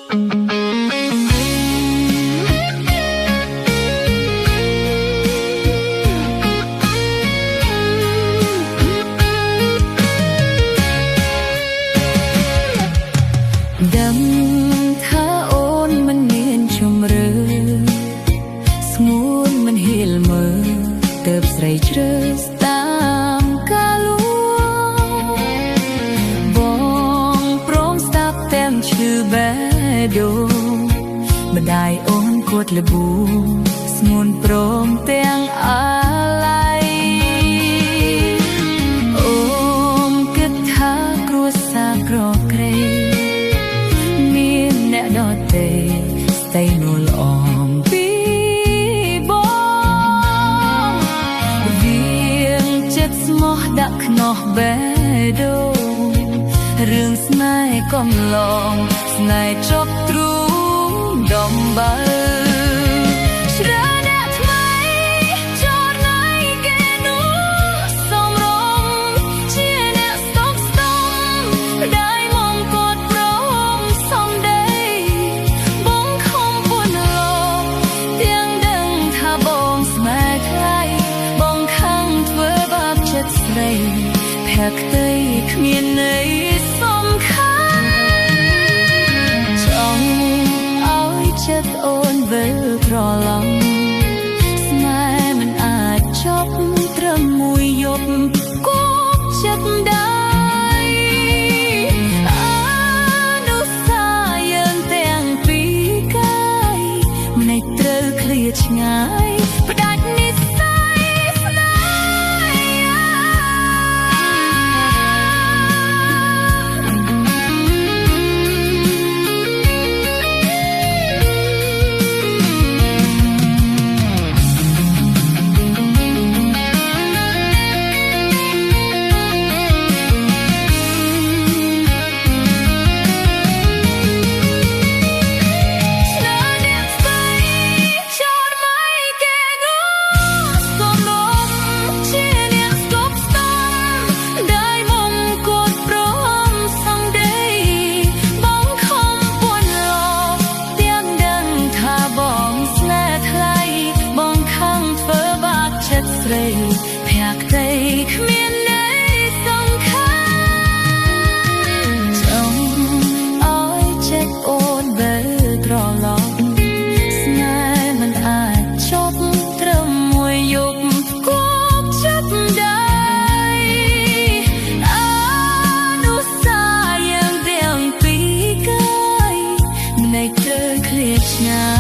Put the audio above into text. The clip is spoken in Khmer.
ដឹងថាអូនមិនមានជំរឿស្ងួនមិនហ៊ានមើលទើបស្រីជ្រើសតាមការលួងបងព្រមស្ដាប់តែឈឺបេះដូងម្ដាយអូនគួតលបួងស្ងួនព្រមទាំងអាឡ័យអូនគិតថាគ្រួសារក្រក្រេដតេស្ដីនួលអមពីបងវៀងចិត្តស្មោះដាក់ខ្នោះបេះដូងរឿងស្នេហ៍កំឡងស្នេហ៍ចប់ទ្រូងដំបើភក្តីគ្មានន័យសំខាន់ចង់ឲ្យចិត្តអូនវិលត្រឡប់ស្នេហ៍មិនអាចចប់ត្រឹមមួយយប់គប់ចិត្តដែរអនុស្សាវរីយ៍យើងទាំងពីរកាយមិនត្រូវឃ្លាតឆ្ងាយផ្ដាច់និស្ស័យភក្តីគ្មានន័យសំខាន់ចង់ឲ្យចិត្តអូនវិលត្រឡប់ស្នេហ៍មិនអាចចប់ត្រឹមមួយយប់គប់ចិត្តដែរអនុស្សាវរីយ៍យើងទាំងពីរកាយមិនត្រូវឃ្លាតឆ្ងាយ